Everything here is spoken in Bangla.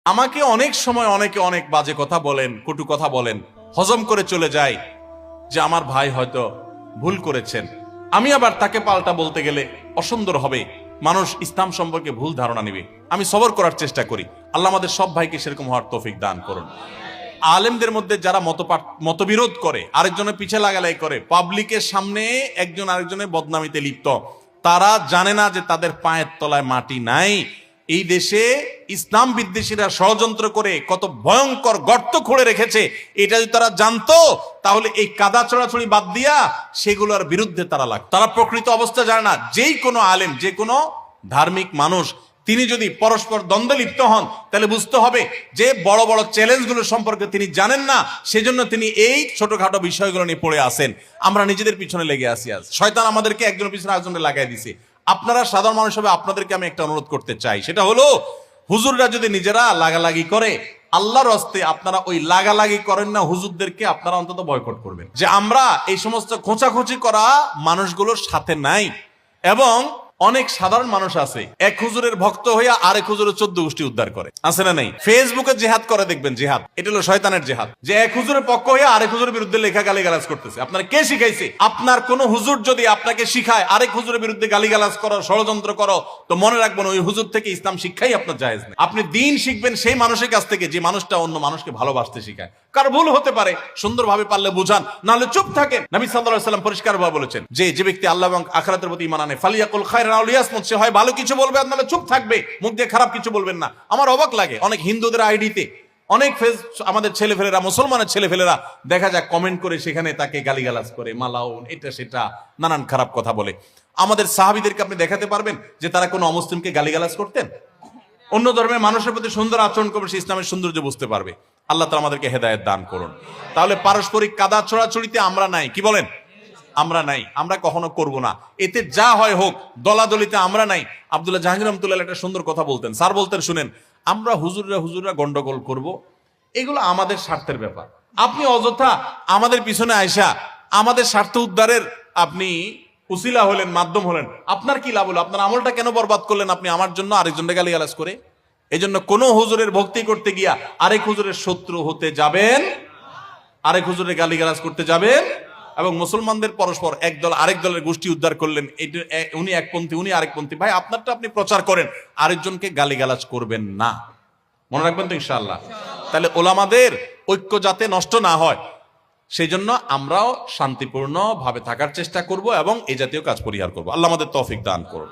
আমাকে অনেক সময় অনেকে অনেক বাজে কথা বলেন, কটু কথা বলেন, হজম করে চলে যায় যে আমার ভাই হয়তো ভুল করেছেন। আমি আবার তাকে পাল্টা বলতে গেলে অসুন্দর হবে, মানুষ ইসলাম সম্পর্কে ভুল ধারণা নেবে। আমি সবর করার চেষ্টা করি। আল্লাহ আমাদের সব ভাইকে সেরকম হওয়ার তৌফিক দান করুন। আলেমদের মধ্যে যারা মতবিরোধ করে, আরেকজনের পিছে লাগালাই করে, পাবলিকের সামনে একজন আরেকজনের বদনামিতে লিপ্ত, তারা জানে না যে তাদের পায়ের তলায় মাটি নাই। এই দেশে ইসলাম বিদ্বেষীরা ষড়যন্ত্র করে কত ভয়ঙ্কর গর্ত খুঁড়ে রেখেছে, এটা যদি তারা জানতো তাহলে এই কাদা ছড়াছড়ি বাদ দিয়া সেগুলোর বিরুদ্ধে তারা লাগতো। তারা প্রকৃত অবস্থা জানে না। যেই কোনো আলেম, যে কোনো ধার্মিক মানুষ তিনি যদি পরস্পর দ্বন্দ্বে লিপ্ত হন তাহলে বুঝতে হবে যে বড় বড় চ্যালেঞ্জগুলো সম্পর্কে তিনি জানেন না, সেজন্য তিনি এই ছোটখাটো বিষয়গুলো নিয়ে পড়ে আসেন। আমরা নিজেদের পিছনে লেগে আসি। আজ শয়তান আমাদেরকে একজনের পিছনে আরেকজনের লাগাই দিছে। আপনারা সাধারণ মানুষ হবে, আপনাদেরকে আমি একটা অনুরোধ করতে চাই, সেটা হলো হুজুররা যদি নিজেরা লাগালাগি করে, আল্লাহর হস্তে আপনারা ওই লাগালাগি করেন না, হুজুরদেরকে আপনারা অন্তত বয়কট করবেন, যে আমরা এই সমস্ত খোঁচাখুচি করা মানুষগুলোর সাথে নাই। এবং অনেক সাধারণ মানুষ আছে এক হুজুরের ভক্ত হইয়া আরেক হুজুরের 14 গোষ্ঠী উদ্ধার করে, আছে না নাই? ফেসবুকে জিহাদ করে দেখবেন, জিহাদ এটা হলো শয়তানের জিহাদ, যে এক হুজুরের পক্ষ হইয়া আরেক হুজুরের বিরুদ্ধে লেখা গালিগালাজ করতেছে। আপনার কে শিখাইছে? আপনার কোন হুজুর যদি আপনাকে শিখায় আরেক হুজুরের বিরুদ্ধে গালিগালাজ করো, ষড়যন্ত্র করো, তো মনে রাখবেন ওই হুজুর থেকে ইসলাম শিক্ষাই আপনার জায়েজ নেই। আপনি দিন শিখবেন সেই মানুষের কাছ থেকে যে মানুষটা অন্য মানুষকে ভালোবাসতে শিখায়। কার ভুল হতে পারে, সুন্দরভাবে পারলে বুঝান, নাহলে চুপ থাকেন। নবী সাল্লাল্লাহু আলাইহি ওয়াসাল্লাম পরিষ্কারভাবে বলেছেন যে ব্যক্তি আল্লাহ এবং আখিরাতের প্রতি ঈমান আনে ফালিয়াকুল খায়রান আও লিয়াসমুত, সে হয় ভালো কিছু বলবে আর নাহলে চুপ থাকবে, মুখ দিয়ে খারাপ কিছু বলবেন না। আমার অবাক লাগে অনেক হিন্দুদের আইডিতে অনেক আমাদের ছেলেফেলেরা, মুসলমানের ছেলেফেলেরা দেখা যায় কমেন্ট করে সেখানে তাকে গালিগালাজ করে, মালাউন, এটা সেটা নানান খারাপ কথা বলে। আমাদের সাহাবীদেরকে আপনি দেখাতে পারবেন যে তারা কোনো অমুসলিমকে গালিগালাজ করতেন? অন্য ধর্মের মানুষের প্রতি সুন্দর আচরণ করবে, সে ইসলামের সৌন্দর্য বুঝতে পারবে। আল্লাহ তাআলা আমাদেরকে হেদায়েত দান করুন। তাহলে পারস্পরিক কাদা ছোড়াছড়িতে আমরা নাই, কি বলেন? আমরা নাই, আমরা কখনো করব না। এতে যা হয় হোক, দলাদলিতে আমরা নাই। আব্দুল্লাহ জাহাঙ্গীর রহমাতুল্লাহ একটা সুন্দর কথা বলতেন, স্যার বলতেন, শুনেন, আমরা হুজুররা গন্ডগোল করব, এগুলো আমাদের স্বার্থের ব্যাপার। আপনি অযথা আমাদের পিছনে আয়সা আমাদের স্বার্থ উদ্ধারের আপনি উসিলা হলেন, মাধ্যম হলেন, আপনার কি লাভ হলো? আপনার আমলটা কেন বরবাদ করলেন আপনি আমার জন্য আরেকজনকে গালিগালাজ করে? এই জন্য কোন হুজুরের ভক্তি করতে গিয়া আরেক হুজুরের শত্রু হতে যাবেন, আরেক হুজুরের গালিগালাজ করতে যাবেন। এবং মুসলমানদের পরস্পর এক দল আরেক দলের গোষ্ঠী উদ্ধার করলেন, উনি একপন্থী উনি আরেকপন্থী। ভাই, আপনারটা আপনি প্রচার করেন, আরেকজনকে গালিগালাজ করবেন না। মনে রাখবেন তো ইনশাআল্লাহ? তাহলে ওলামাদের ঐক্য যাতে নষ্ট না হয় সেই জন্য আমরাও শান্তিপূর্ণ ভাবে থাকার চেষ্টা করব এবং এই জাতীয় কাজ পরিহার করব। আল্লাহ আমাদের তৌফিক দান করুন।